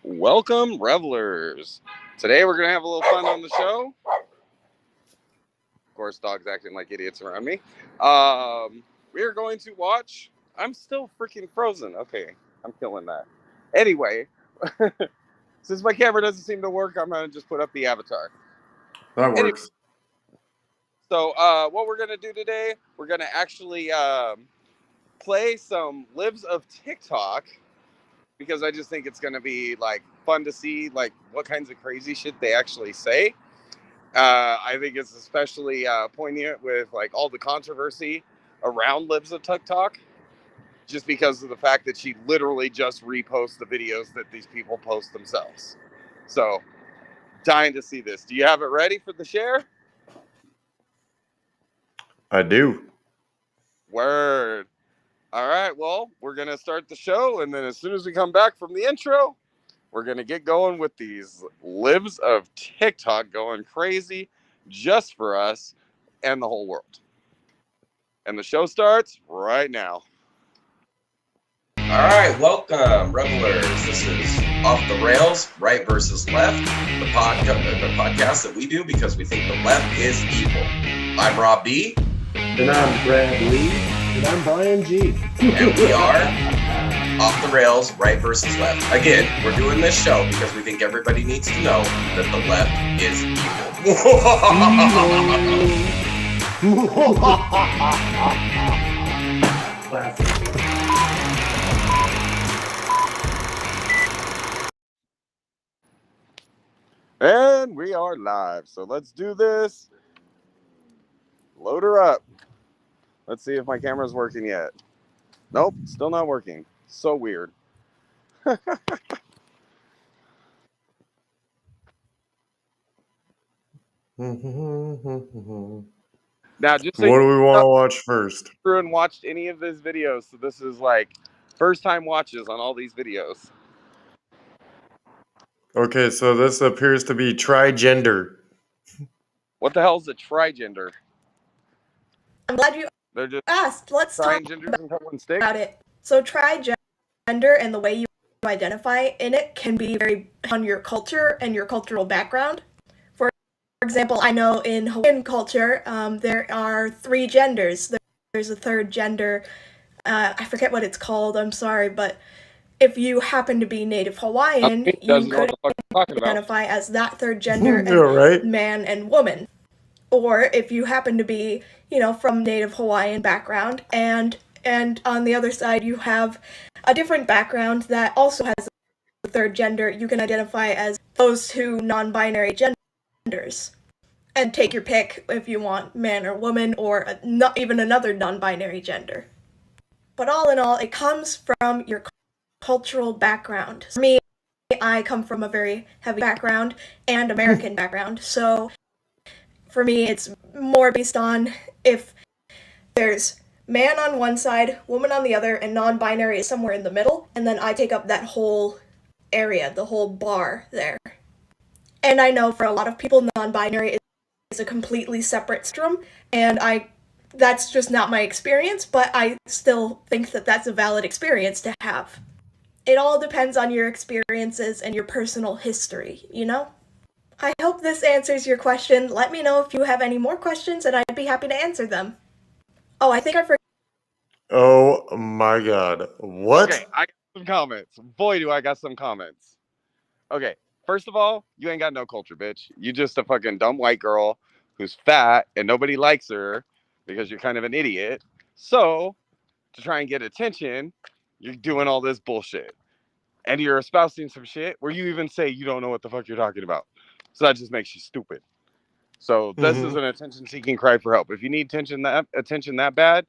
Welcome, revelers. Today we're going to have a little fun on the show. Of course, dogs acting like idiots around me. We are going to watch... I'm still freaking frozen. Okay, I'm killing that. Anyway, since my camera doesn't seem to work, I'm going to just put up the avatar. That works. Anyway, so what we're going to do today, we're going to actually play some libs of TikTok, because I just think it's going to be like fun to see like what kinds of crazy shit they actually say. I think it's especially poignant with like all the controversy around libs of TikTok, just because of the fact that she literally just reposts the videos that these people post themselves. So, dying to see this. Do you have it ready for the share? I do. Word. All right, well, we're going to start the show, and then as soon as we come back from the intro, we're going to get going with these libs of TikTok going crazy just for us and the whole world. And the show starts right now. All right, welcome, revelers. This is Off the Rails, Right versus Left, the podcast that we do because we think the left is evil. I'm Rob B. And I'm Brad Lee. And I'm Brian G. And we are Off the Rails, Right versus Left. Again, we're doing this show because we think everybody needs to know that the left is And we are live. So let's do this. Load her up. Let's see if my camera's working yet. Nope, still not working. So weird. Now, just so what do we want to watch first? Through and watched any of these videos, so this is like first time watches on all these videos. Okay, so this appears to be trigender. What the hell is a trigender? I'm glad you They're just asked. Let's talk genders and one stick. about it. So trigender and the way you identify in it can be very on your culture and your cultural background. For example, I know in Hawaiian culture, there are 3 genders. There's a third gender. I forget what it's called. I'm sorry, but if you happen to be Native Hawaiian, you could identify as that third gender and right? Man and woman. Or if you happen to be, from Native Hawaiian background, and on the other side you have a different background that also has a third gender, you can identify as those 2 non-binary genders. And take your pick if you want man or woman, or not even another non-binary gender. But all in all, it comes from your cultural background. For me, I come from a very heavy background and American background, so for me, it's more based on if there's man on one side, woman on the other, and non-binary is somewhere in the middle, and then I take up that whole area, the whole bar there. And I know for a lot of people, non-binary is a completely separate spectrum, and that's just not my experience, but I still think that that's a valid experience to have. It all depends on your experiences and your personal history, I hope this answers your question. Let me know if you have any more questions, and I'd be happy to answer them. Oh, I think I forgot. Oh my god. What? Okay, I got some comments. Boy, do I got some comments. Okay, first of all, you ain't got no culture, bitch. You just a fucking dumb white girl who's fat and nobody likes her because you're kind of an idiot. So, to try and get attention, you're doing all this bullshit. And you're espousing some shit where you even say you don't know what the fuck you're talking about. So that just makes you stupid. So this is an attention-seeking cry for help. If you need attention that bad,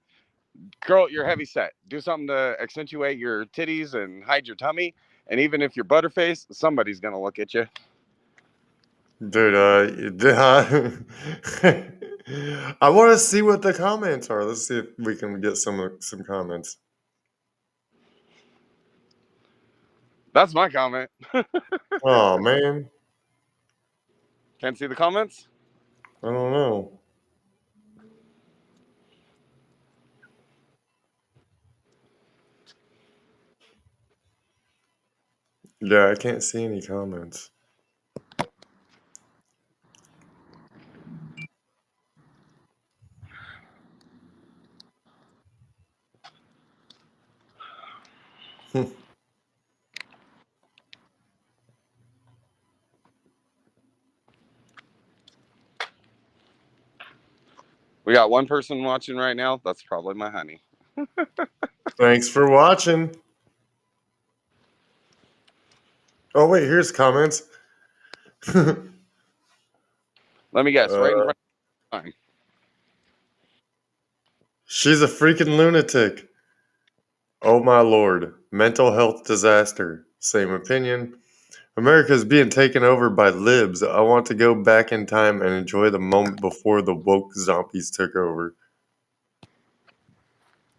girl, you're heavy set. Do something to accentuate your titties and hide your tummy. And even if you're butterface, somebody's gonna look at you. Dude, I want to see what the comments are. Let's see if we can get some comments. That's my comment. Oh, man. Can't see the comments? I don't know. Yeah, I can't see any comments. We got one person watching right now. That's probably my honey. Thanks for watching. Oh, wait, here's comments. Let me guess. Right in front of time. She's a freaking lunatic. Oh my lord. Mental health disaster. Same opinion. America's being taken over by libs. I want to go back in time and enjoy the moment before the woke zombies took over.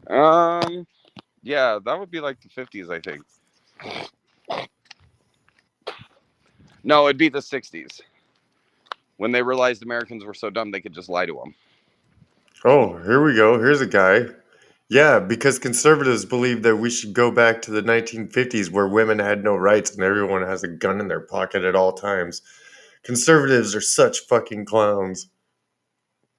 Yeah, that would be like the 50s, I think. No, it'd be the 60s. When they realized Americans were so dumb they could just lie to them. Oh, here we go. Here's a guy. Yeah, because conservatives believe that we should go back to the 1950s where women had no rights and everyone has a gun in their pocket at all times. Conservatives are such fucking clowns.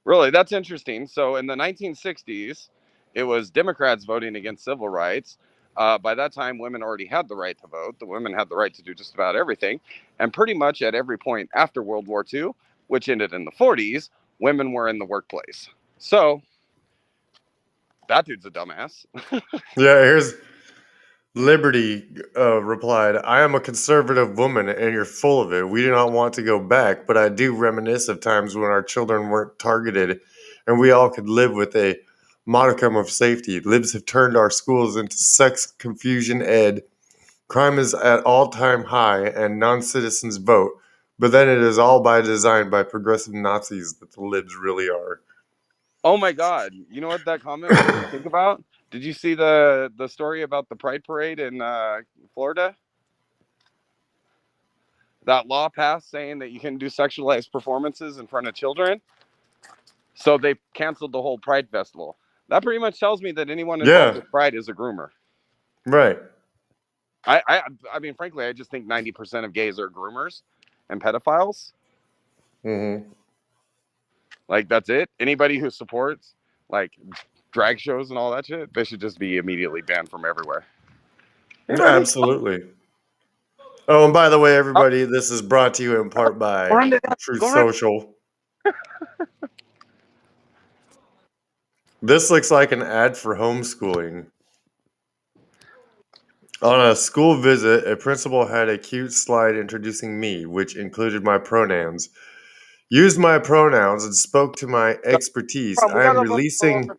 Really, that's interesting. So in the 1960s, it was Democrats voting against civil rights. By that time, women already had the right to vote. The women had the right to do just about everything. And pretty much at every point after World War II, which ended in the 40s, women were in the workplace. So that dude's a dumbass. Yeah, here's Liberty replied, I am a conservative woman and you're full of it. We do not want to go back, but I do reminisce of times when our children weren't targeted and we all could live with a modicum of safety. Libs have turned our schools into sex confusion ed. Crime is at all-time high and non-citizens vote, but then it is all by design by progressive Nazis that the libs really are. Oh my God. You know what that comment made me think about? Did you see the story about the Pride Parade in Florida? That law passed saying that you can do sexualized performances in front of children. So they canceled the whole Pride Festival. That pretty much tells me that anyone involved Yeah, with Pride is a groomer. right. I mean, frankly, I just think 90% of gays are groomers and pedophiles. Mm-hmm. Like, that's it. Anybody who supports, like, drag shows and all that shit, they should just be immediately banned from everywhere. Anybody? Absolutely. Oh, and by the way, Oh, everybody, this is brought to you in part by Truth go around. Social. This looks like an ad for homeschooling. On a school visit, a principal had a cute slide introducing me, which included my pronouns. Used my pronouns and spoke to my expertise. We got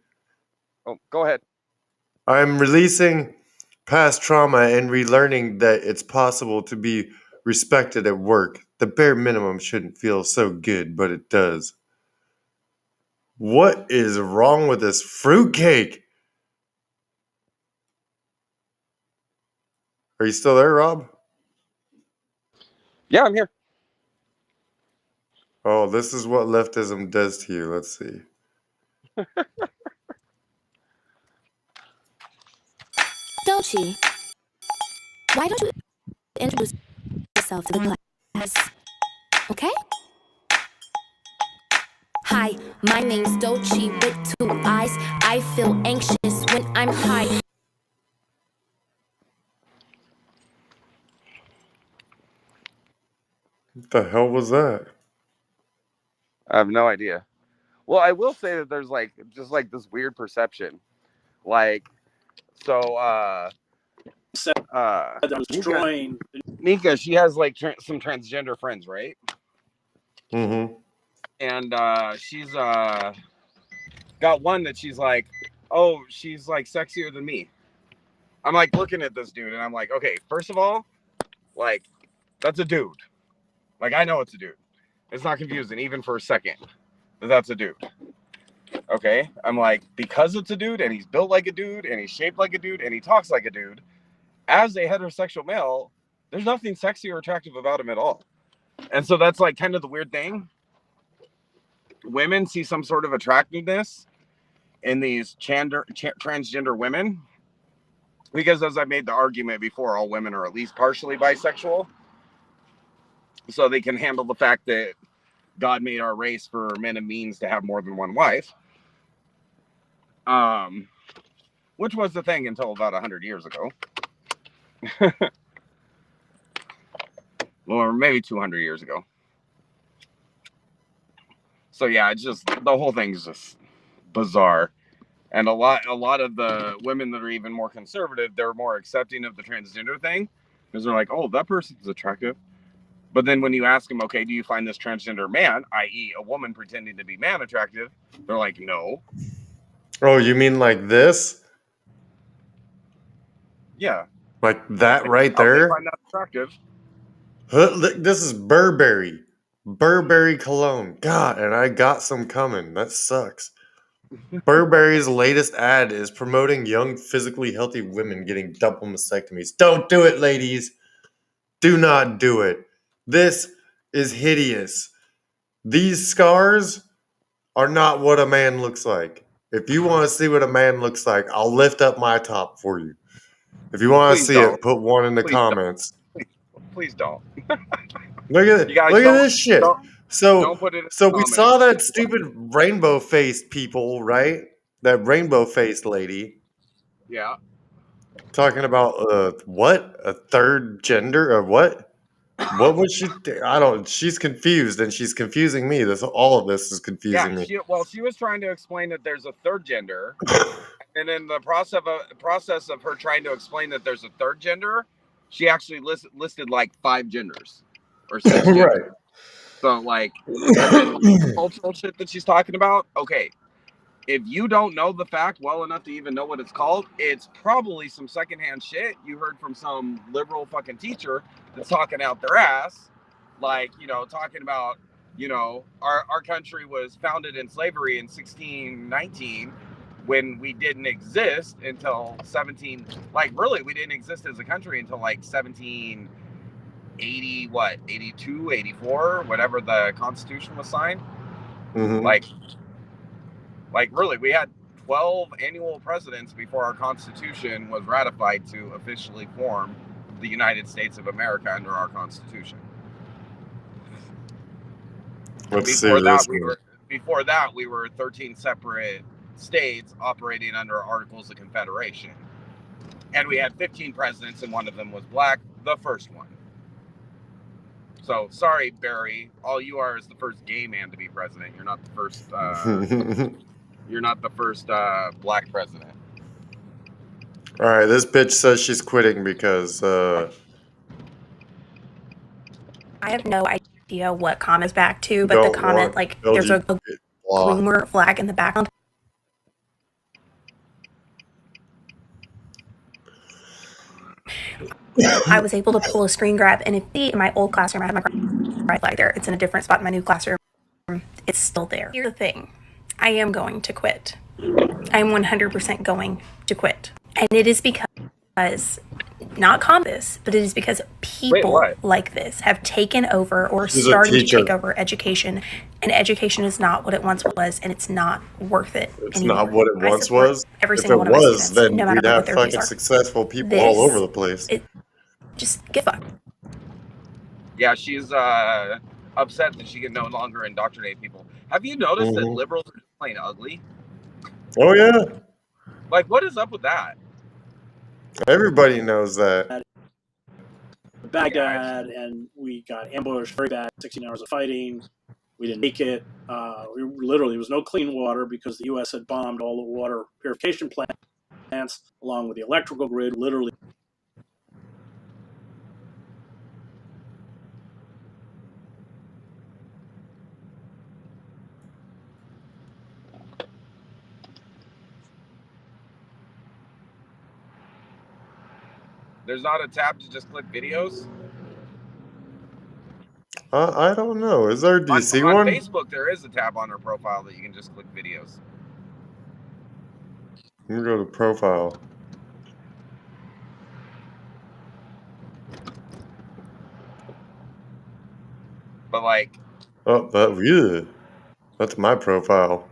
Oh, go ahead. I am releasing past trauma and relearning that it's possible to be respected at work. The bare minimum shouldn't feel so good, but it does. What is wrong with this fruitcake? Are you still there, Rob? Yeah, I'm here. Oh, this is what leftism does to you. Let's see. Dolce, why don't you introduce yourself to the class? Okay? Hi, my name's Dolce with 2 eyes. I feel anxious when I'm high. What the hell was that? I have no idea. Well, I will say that there's like just like this weird perception. Like, so I was destroying. Nika, she has like some transgender friends, right? Mm-hmm. And she's got one that she's like, oh, she's like sexier than me. I'm like looking at this dude and I'm like, okay, first of all, like, that's a dude. Like, I know it's a dude. It's not confusing even for a second that that's a dude. Okay, I'm like, because it's a dude and he's built like a dude and he's shaped like a dude and he talks like a dude, as a heterosexual male, there's nothing sexy or attractive about him at all. And so that's like kind of the weird thing. Women see some sort of attractiveness in these transgender women, Because as I made the argument before, all women are at least partially bisexual. So they can handle the fact that God made our race for men and means to have more than one wife. Which was the thing until about 100 years ago. Or maybe 200 years ago. So yeah, it's just, the whole thing's just bizarre. And a lot of the women that are even more conservative, they're more accepting of the transgender thing. Because they're like, oh, that person's attractive. But then when you ask them, okay, do you find this transgender man, i.e. a woman pretending to be man, attractive? They're like, no. Oh, you mean like this? Yeah. Like that right How they there? find that attractive. This is Burberry. Burberry cologne. God, and I got some coming. That sucks. Burberry's latest ad is promoting young, physically healthy women getting double mastectomies. Don't do it, ladies. Do not do it. This is hideous. These scars are not what a man looks like. If you want to see what a man looks like, I'll lift up my top for you. If you want to Please see don't. it, put one in the Please don't. comments. Please don't. Look at You guys look at don't, this shit. don't So put it in so the we comments. saw that stupid rainbow faced people, right? That rainbow faced lady Yeah. talking about what? A third gender or what? What was she? I don't. She's confused, and she's confusing me. All of this is confusing me. She was trying to explain that there's a third gender, and in the process of her trying to explain that there's a third gender, she actually listed like 5 genders or 6 genders. Right. So like, and then cultural shit that she's talking about. Okay, if you don't know the fact well enough to even know what it's called, it's probably some secondhand shit you heard from some liberal fucking teacher that's talking out their ass, like, you know, talking about, you know, our country was founded in slavery in 1619 when we didn't exist until 17, like really we didn't exist as a country until like 1780, 82, 84, whatever the Constitution was signed. Mm-hmm. Like really, we had 12 annual presidents before our Constitution was ratified to officially form the United States of America under our Constitution. Before that, we were 13 separate states operating under Articles of Confederation. And we had 15 presidents, and one of them was black, the first one. So, sorry, Barry. All you are is the first gay man to be president. You're not the first... You're not the first black president. All right, this bitch says she's quitting because I have no idea what comment's back to, but the comment, like, there's a groomer flag in the background. I was able to pull a screen grab, and if in my old classroom, I had my right flag there. It's in a different spot in my new classroom. It's still there. Here's the thing. I am going to quit. I'm 100% going to quit. And it is because, not this, but it is because people like this have taken over or started to take over education. And education is not what it once was, and it's not worth it anymore. Not what it once was? Every If single it one of my was, students, then no matter we'd what have their fucking views are. successful people all over the place. Just get fucked. Yeah, she's upset that she can no longer indoctrinate people. Have you noticed that liberals are just plain ugly? Oh, yeah. Like, what is up with that? Everybody knows that. Baghdad, and we got ambushed very bad, 16 hours of fighting. We didn't make it. We literally, there was no clean water because the U.S. had bombed all the water purification plants along with the electrical grid, literally. There's not a tab to just click videos? I don't know. Is there? Do you see one? On Facebook, there is a tab on her profile that you can just click videos. Let me go to profile. But like... Oh, that's my profile.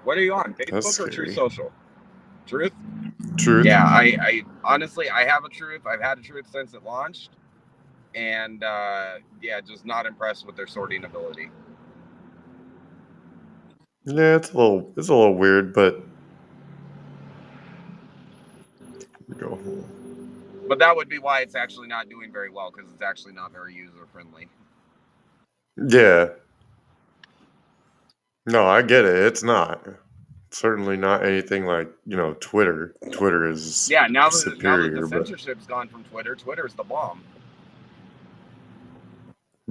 What are you on? Facebook or True Social? Truth? Truth. Yeah, I honestly, I have a truth. I've had a truth since it launched. And yeah, just not impressed with their sorting ability. Yeah, it's a little weird, but go. But that would be why it's actually not doing very well, because it's actually not very user friendly. Yeah. No, I get it. It's not. Certainly not anything like, Twitter. Twitter is Yeah, now that superior, the but censorship's gone from Twitter, Twitter's the bomb.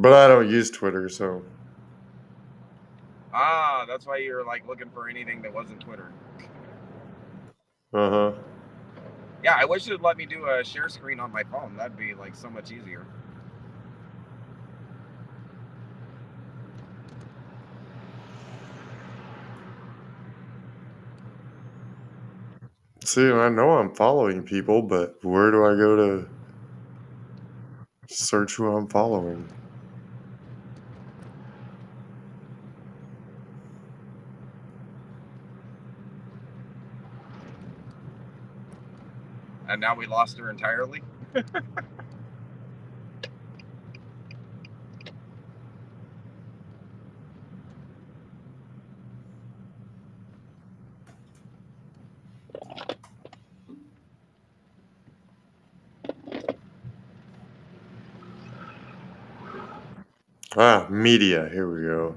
I don't use Twitter, so Ah, that's why you're like looking for anything that wasn't Twitter. uh-huh. Yeah, I wish it'd let me do a share screen on my phone. That'd be like so much easier. See, I know I'm following people, but where do I go to search who I'm following? And now we lost her entirely. Ah, media. Here we go.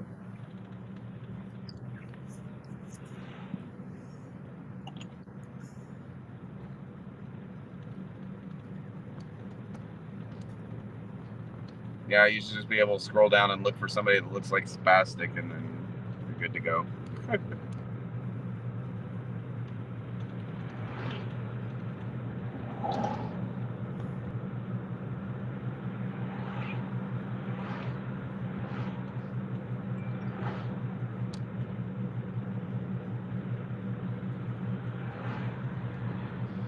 Yeah, you should just be able to scroll down and look for somebody that looks like spastic, and then you're good to go.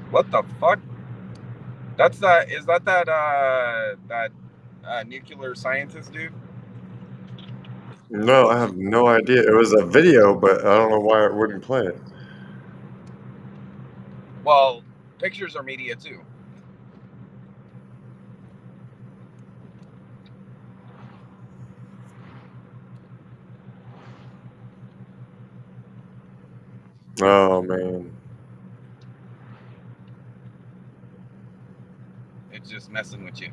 What the fuck? That's that. Is that nuclear scientist dude? No, I have no idea. It was a video, but I don't know why it wouldn't play it. Well, pictures are media too. Oh, man. It's just messing with you.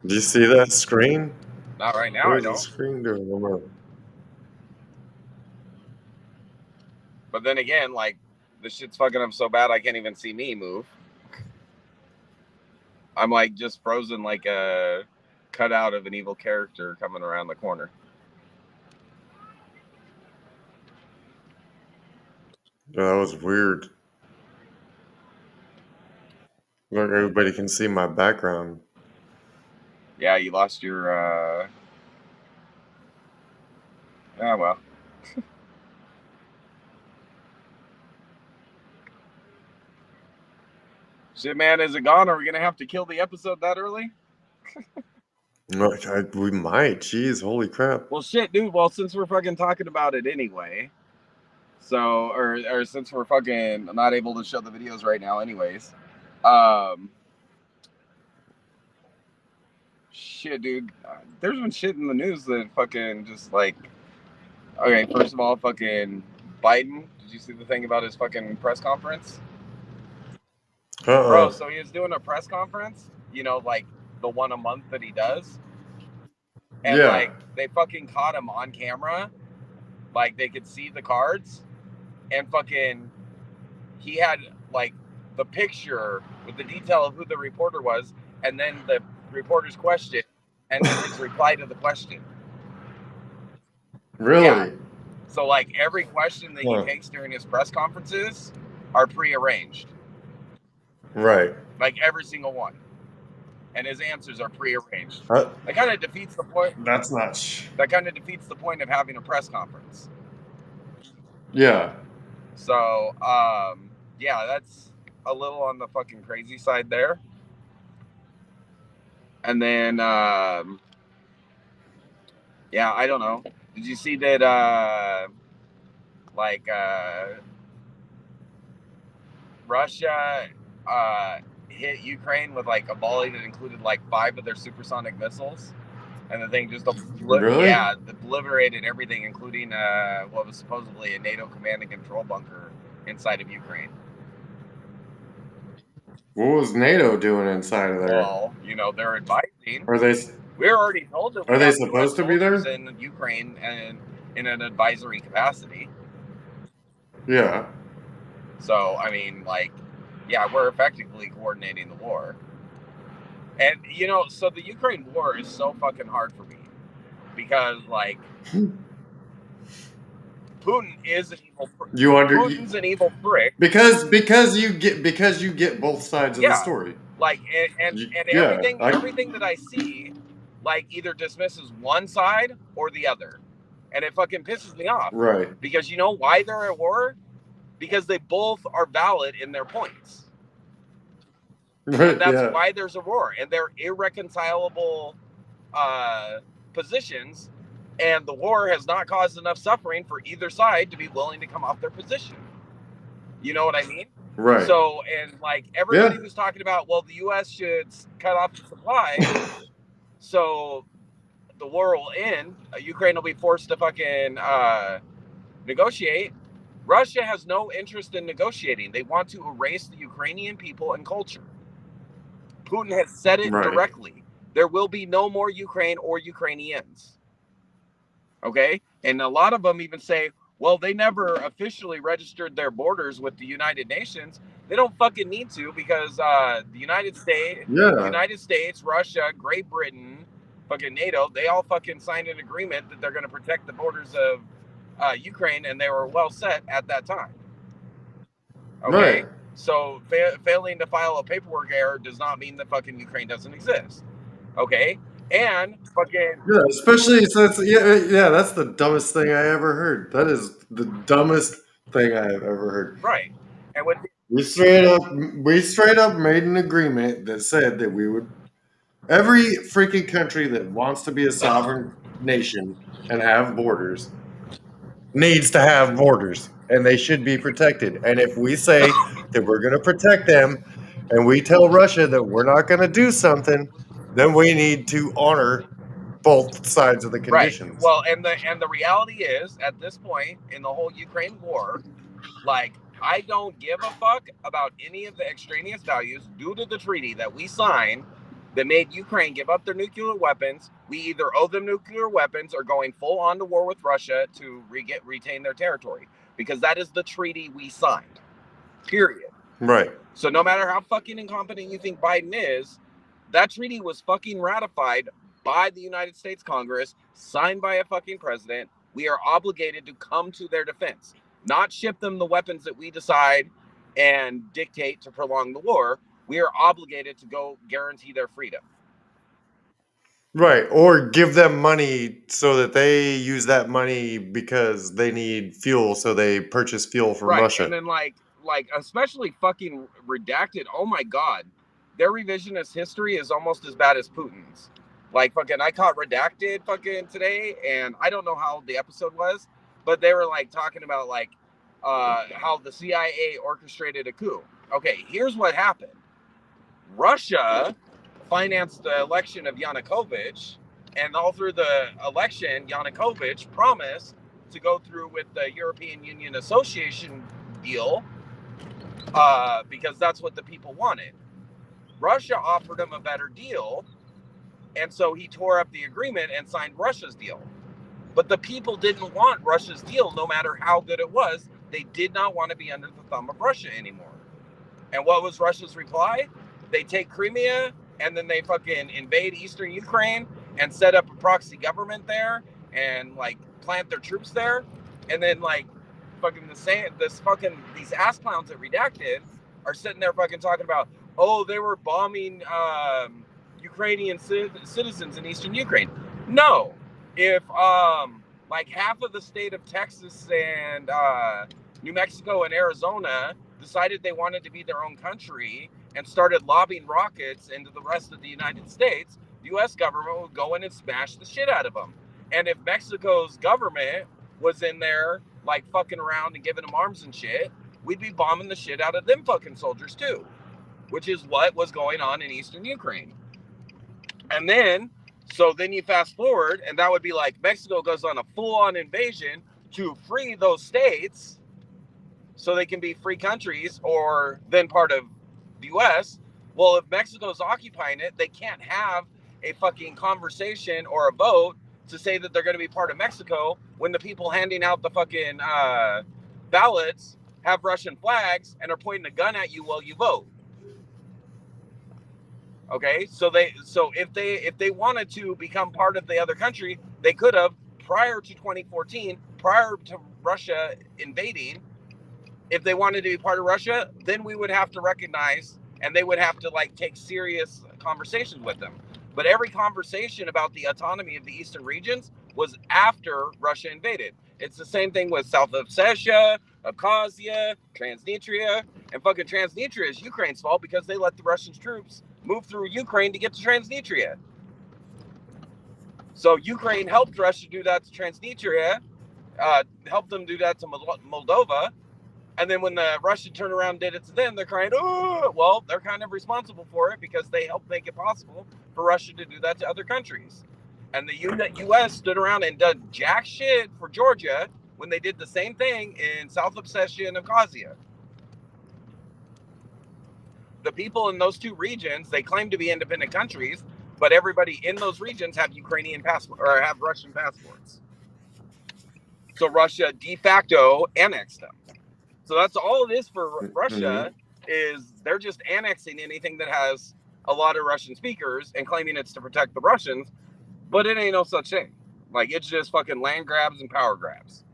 Do you see that screen? Not right now, What I is the don't. screen doing? But then again, like, this shit's fucking up so bad I can't even see me move. I'm like just frozen like a cutout of an evil character coming around the corner. Oh, that was weird. Look, everybody can see my background. Yeah, you lost your ah, well. Shit, man, is it gone? Are we gonna have to kill the episode that early? No, we might. Jeez, holy crap. Well, shit, dude. Well, since we're fucking talking about it anyway, so or since we're fucking not able to show the videos right now, anyways, shit, dude. There's been shit in the news that fucking just like, okay, first of all, fucking Biden. Did you see the thing about his fucking press conference? Bro, so he was doing a press conference, you know, like the one a month that he does. And Yeah. like they fucking caught him on camera. Like they could see the cards. And fucking he had like the picture with the detail of who the reporter was, and then the reporter's question, and then his reply to the question. Really? Yeah. So like every question that he takes during his press conferences are prearranged. Right. Like every single one. And his answers are prearranged. That kind of defeats the point. That's not. That kind of defeats the point of having a press conference. Yeah. So, yeah, that's a little on the fucking crazy side there. And then, yeah, I don't know. Did you see that, Russia hit Ukraine with like a volley that included like 5 of their supersonic missiles, and the thing just Really? obliterated everything, including what was supposedly a NATO command and control bunker inside of Ukraine. What was NATO doing inside of there? Well, you know, they're advising. Are they? We're already told that we Are they have supposed US to be there? soldiers in Ukraine and in an advisory capacity. Yeah. So, I mean, like, yeah, we're effectively coordinating the war. And, you know, so the Ukraine war is so fucking hard for me because, like, Putin is an evil Putin's an evil prick. Because you get both sides of the story. Like, and everything that I see, like, either dismisses one side or the other. And it fucking pisses me off. Right. Because you know why they're at war? Because they both are valid in their points. And that's why there's a war. And they're irreconcilable positions. And the war has not caused enough suffering for either side to be willing to come off their position. You know what I mean? Right. So, and like everybody was talking about, well, the U.S. should cut off the supply. So the war will end. Ukraine will be forced to fucking negotiate. Russia has no interest in negotiating. They want to erase the Ukrainian people and culture. Putin has said it directly. There will be no more Ukraine or Ukrainians. Okay? And a lot of them even say, well, they never officially registered their borders with the United Nations. They don't fucking need to because the United States, Russia, Great Britain, fucking NATO, they all fucking signed an agreement that they're going to protect the borders of Ukraine, and they were well set at that time. Okay? Right. So failing to file a paperwork error does not mean that fucking Ukraine doesn't exist. Okay? And fucking especially since that's the dumbest thing I ever heard. That is the dumbest thing I have ever heard. Right. And with we straight up made an agreement that said that we would every freaking country that wants to be a sovereign nation and have borders needs to have borders, and they should be protected. And if we say that we're going to protect them and we tell Russia that we're not going to do something, then we need to honor both sides of the conditions. Right. Well, and the reality is, at this point in the whole Ukraine war, like, I don't give a fuck about any of the extraneous values due to the treaty that we signed that made Ukraine give up their nuclear weapons. We either owe them nuclear weapons or going full on to war with Russia to retain their territory, because that is the treaty we signed. Period. Right. So no matter how fucking incompetent you think Biden is, that treaty was fucking ratified by the United States Congress, signed by a fucking president. We are obligated to come to their defense, not ship them the weapons that we decide and dictate to prolong the war. We are obligated to go guarantee their freedom. Right. Or give them money so that they use that money because they need fuel, so they purchase fuel from Russia. And then like especially fucking redacted. Oh my God. Their revisionist history is almost as bad as Putin's. Like fucking, I caught Redacted fucking today, and I don't know how the episode was, but they were like talking about like how the CIA orchestrated a coup. Okay, here's what happened. Russia financed the election of Yanukovych, and all through the election, Yanukovych promised to go through with the European Union Association deal because that's what the people wanted. Russia offered him a better deal, and so he tore up the agreement and signed Russia's deal. But the people didn't want Russia's deal, no matter how good it was. They did not want to be under the thumb of Russia anymore. And what was Russia's reply? They take Crimea, and then they fucking invade eastern Ukraine and set up a proxy government there and like plant their troops there. And then like fucking these ass clowns at Redacted are sitting there fucking talking about, oh, they were bombing Ukrainian citizens in eastern Ukraine. No. If like half of the state of Texas and New Mexico and Arizona decided they wanted to be their own country and started lobbing rockets into the rest of the United States, the U.S. government would go in and smash the shit out of them. And if Mexico's government was in there, like, fucking around and giving them arms and shit, we'd be bombing the shit out of them fucking soldiers too, which is what was going on in eastern Ukraine. And then, so then you fast forward, and that would be like Mexico goes on a full-on invasion to free those states so they can be free countries or then part of the U.S. Well, if Mexico's occupying it, they can't have a fucking conversation or a vote to say that they're going to be part of Mexico when the people handing out the fucking ballots have Russian flags and are pointing a gun at you while you vote. Okay, so if they wanted to become part of the other country, they could have prior to 2014, prior to Russia invading. If they wanted to be part of Russia, then we would have to recognize, and they would have to like take serious conversations with them. But every conversation about the autonomy of the eastern regions was after Russia invaded. It's the same thing with South Ossetia, Abkhazia, Transnistria, and fucking Transnistria is Ukraine's fault because they let the Russian troops move through Ukraine to get to Transnistria. So Ukraine helped Russia do that to Transnistria, helped them do that to Moldova, and then when the Russian turned around and did it to them, they're crying, oh, well, they're kind of responsible for it because they helped make it possible for Russia to do that to other countries. And the U.S. stood around and done jack shit for Georgia when they did the same thing in South Ossetia and Abkhazia. The people in those two regions, they claim to be independent countries, but everybody in those regions have Ukrainian passport or have Russian passports. So Russia de facto annexed them. So that's all it is for Russia, is they're just annexing anything that has a lot of Russian speakers and claiming it's to protect the Russians, but it ain't no such thing. Like, it's just fucking land grabs and power grabs.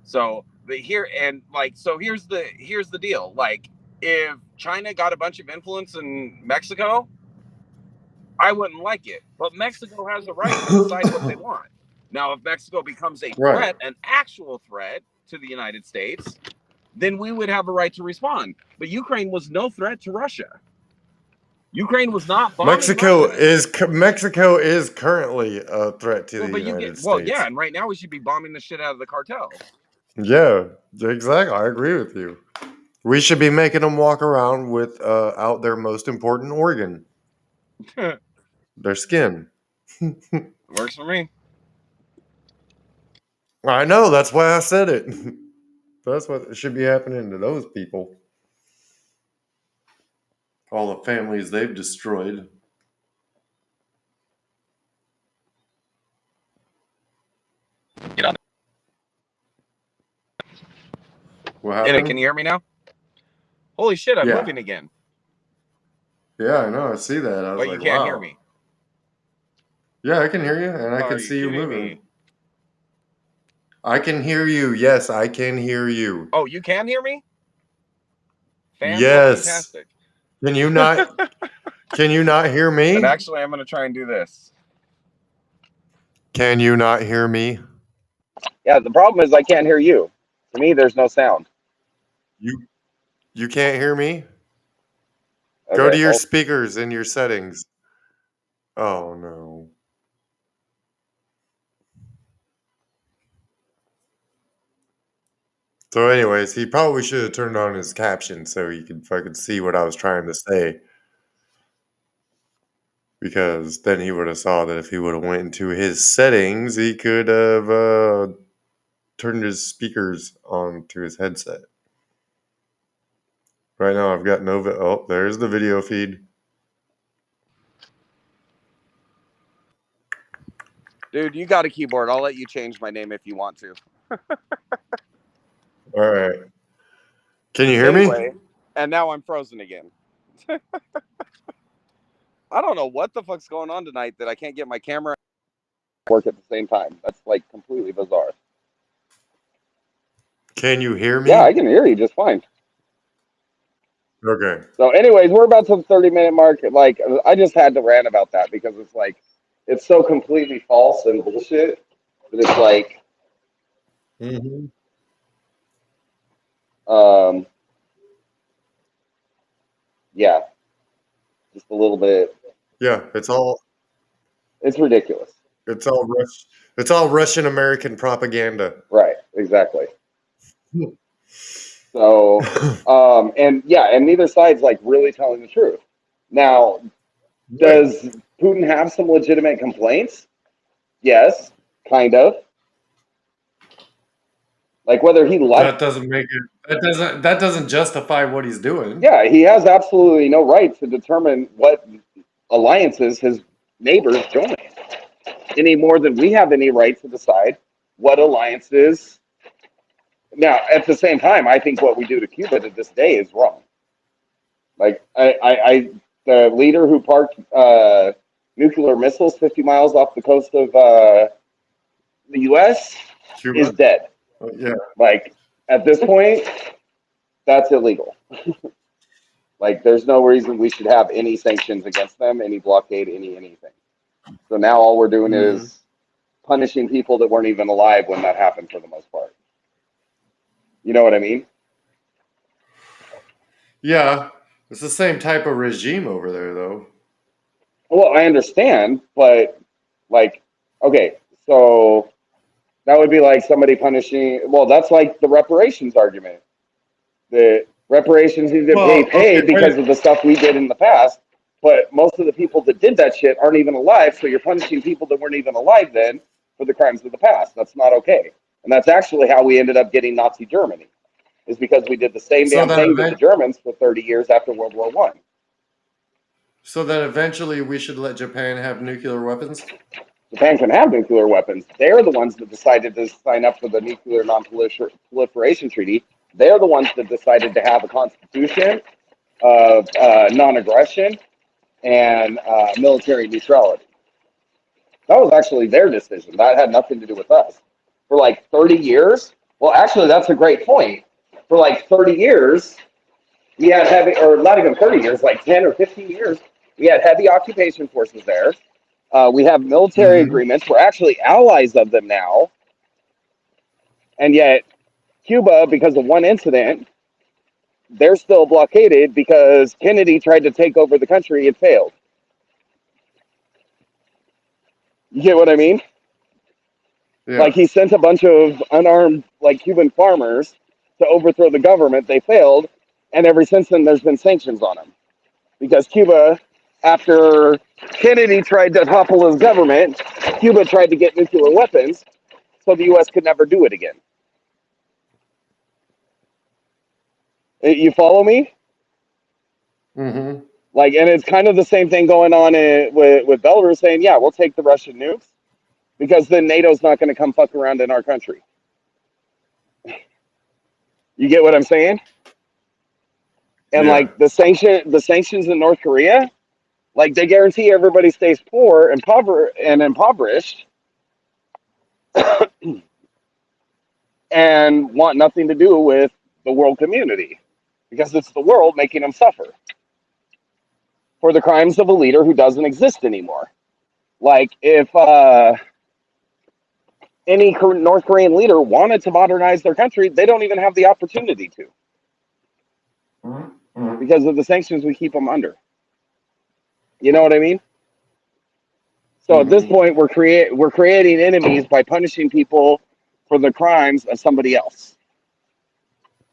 So here's the deal. Like, if China got a bunch of influence in Mexico, I wouldn't like it. But Mexico has a right to decide what they want. Now, if Mexico becomes a threat, an actual threat to the United States, then we would have a right to respond. But Ukraine was no threat to Russia. Ukraine was not bombing Mexico Russia. Mexico is currently a threat to the United States. Well, yeah, and right now we should be bombing the shit out of the cartel. Yeah, exactly. I agree with you. We should be making them walk around without their most important organ, their skin. Works for me. I know. That's why I said it. That's what should be happening to those people. All the families they've destroyed. Get on. What happened? Can you hear me now? Holy shit, I'm moving again. Yeah, I know. I see that. I was but like, you can't wow. hear me. Yeah, I can hear you, and I can see you moving. Me? I can hear you. Yes, I can hear you. Oh, you can hear me? Yes. Fantastic. Can you not? Can you not hear me? And actually, I'm going to try and do this. Can you not hear me? Yeah, the problem is I can't hear you. To me, there's no sound. You can't hear me? Okay, go to your speakers in your settings. Oh, no. So anyways, he probably should have turned on his caption so he could fucking see what I was trying to say. Because then he would have saw that if he would have went into his settings, he could have turned his speakers on to his headset. Right now I've got no... Oh, there's the video feed. Dude, you got a keyboard. I'll let you change my name if you want to. All right. Can you hear me? And now I'm frozen again. I don't know what the fuck's going on tonight that I can't get my camera to work at the same time. That's like completely bizarre. Can you hear me? Yeah, I can hear you just fine. Okay. So anyways, we're about to the 30-minute mark. Like, I just had to rant about that because it's like, it's so completely false and bullshit. But it's like, Yeah, just a little bit. Yeah, it's all ridiculous. it's all Russian American propaganda. Right, exactly. So, and neither side's like really telling the truth. Now, does Putin have some legitimate complaints? Yes, kind of. Like whether he That doesn't make it. That doesn't justify what he's doing. Yeah, he has absolutely no right to determine what alliances his neighbors join, any more than we have any right to decide what alliances. Now, at the same time, I think what we do to Cuba to this day is wrong. Like, the leader who parked nuclear missiles 50 miles off the coast of the U.S. Cuba is dead. Yeah. Like, at this point, that's illegal. Like, there's no reason we should have any sanctions against them, any blockade, anything. So now all we're doing is punishing people that weren't even alive when that happened for the most part. You know what I mean? Yeah. It's the same type of regime over there, though. Well, I understand, but, like, okay, so that would be like somebody punishing, well, that's like the reparations argument. The reparations need to be paid because of the stuff we did in the past, but most of the people that did that shit aren't even alive, so you're punishing people that weren't even alive then for the crimes of the past. That's not okay. And that's actually how we ended up getting Nazi Germany, is because we did the same damn thing to the Germans for 30 years after World War I. So then eventually we should let Japan have nuclear weapons? Japan can have nuclear weapons. They're the ones that decided to sign up for the Nuclear Non-Proliferation Treaty. They're the ones that decided to have a constitution of non-aggression and military neutrality. That was actually their decision. That had nothing to do with us. For like 30 years, well, actually, that's a great point. For like 30 years, we had heavy, or not even 30 years, like 10 or 15 years, we had heavy occupation forces there. We have military agreements. We're actually allies of them now. And yet, Cuba, because of one incident, they're still blockaded because Kennedy tried to take over the country and failed. You get what I mean? Yeah. Like, he sent a bunch of unarmed, like, Cuban farmers to overthrow the government. They failed. And ever since then, there's been sanctions on them. Because Cuba, after Kennedy tried to topple his government, Cuba tried to get nuclear weapons so the U.S. could never do it again. You follow me? Mm-hmm. Like, and it's kind of the same thing going on with Belarus saying, yeah, we'll take the Russian nukes because then NATO's not going to come fuck around in our country. You get what I'm saying? And like the sanctions in North Korea, like they guarantee everybody stays poor and impoverished and want nothing to do with the world community because it's the world making them suffer for the crimes of a leader who doesn't exist anymore. Like if any North Korean leader wanted to modernize their country, they don't even have the opportunity to because of the sanctions we keep them under. You know what I mean? So at this point, we're creating enemies by punishing people for the crimes of somebody else.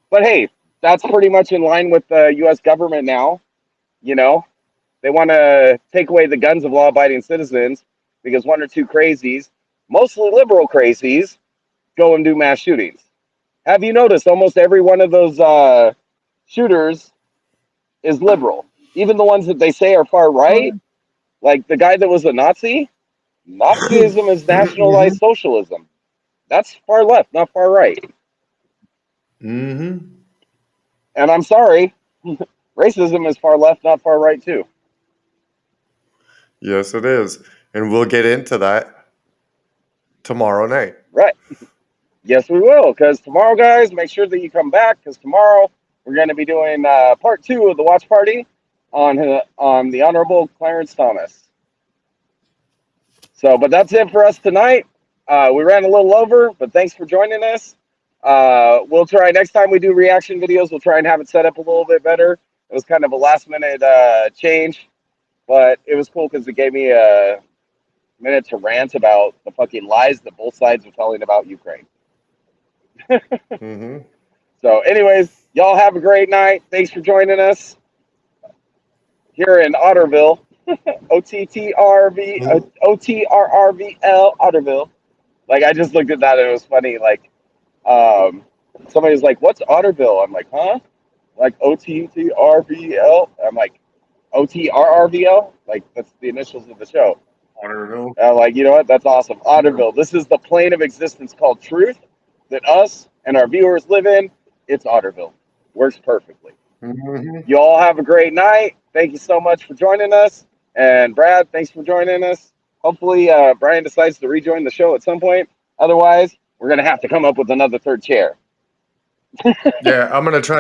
But hey, that's pretty much in line with the U.S. government now. You know, they want to take away the guns of law-abiding citizens because one or two crazies, mostly liberal crazies, go and do mass shootings. Have you noticed almost every one of those shooters is liberal? Even the ones that they say are far right, like the guy that was a Nazi, Nazism is nationalized socialism. That's far left, not far right. Mm-hmm. And I'm sorry, racism is far left, not far right too. Yes, it is. And we'll get into that tomorrow night. Right. Yes, we will. Because tomorrow, guys, make sure that you come back. Because tomorrow we're going to be doing part 2 of the watch party on the Honorable Clarence Thomas. So, but that's it for us tonight. We ran a little over, but thanks for joining us. We'll try next time we do reaction videos. We'll try and have it set up a little bit better. It was kind of a last minute change, but it was cool because it gave me a minute to rant about the fucking lies that both sides are telling about Ukraine. Mm-hmm. So, anyways, y'all have a great night. Thanks for joining us here in OTRRVL, OTRRVL, OTRRVL. Like, I just looked at that and it was funny. Like, somebody was like, "What's OTRRVL?" I'm like, "Huh?" Like OTTRVL. I'm like, OTRRVL. Like, that's the initials of the show. OTRRVL. Like, you know what? That's awesome. OTRRVL. This is the plane of existence called truth that us and our viewers live in. It's OTRRVL. Works perfectly. Mm-hmm. You all have a great night. Thank you so much for joining us. And Brad, thanks for joining us. Hopefully, Brian decides to rejoin the show at some point. Otherwise, we're gonna have to come up with another third chair. Yeah, I'm gonna try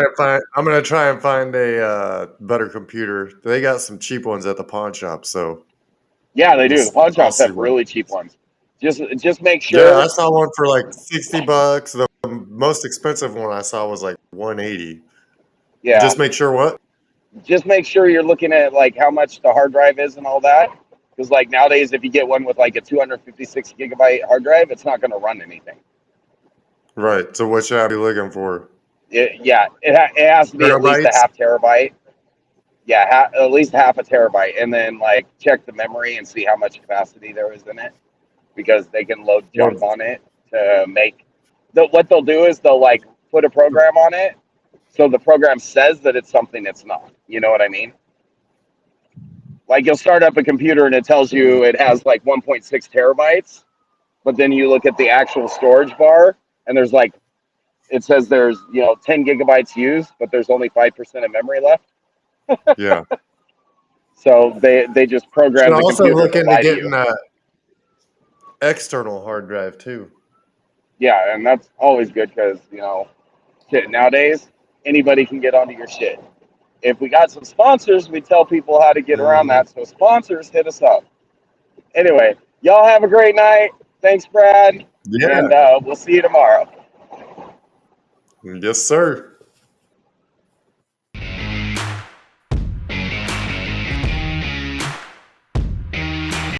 and find a better computer. They got some cheap ones at the pawn shop, so Yeah, they do. The pawn I'll shops see have what. really cheap ones. Just make Yeah, I sure. saw one for like $60. The most expensive one I saw was like $180. Yeah, Just make sure what? just make sure you're looking at like how much the hard drive is and all that. Because like nowadays, if you get one with like a 256 gigabyte hard drive, it's not going to run anything. Right. So what should I be looking for? It has to be at least a Terabytes? half terabyte. Yeah, at least half a terabyte, and then like check the memory and see how much capacity there is in it, because they can load junk What? on it to make. What they'll do is they'll like put a program on it, so the program says that it's something it's not. You know what I mean? Like you'll start up a computer and it tells you it has like 1.6 terabytes, but then you look at the actual storage bar and there's like it says there's 10 gigabytes used, but there's only 5% of memory left. Yeah. So they just Should program the also computer look to into lie to you. getting an external hard drive too. Yeah, and that's always good because shit, nowadays anybody can get onto your shit. If we got some sponsors, we tell people how to get around Mm-hmm. that. So sponsors, hit us up. Anyway, y'all have a great night. Thanks, Brad. Yeah. And we'll see you tomorrow. Yes, sir.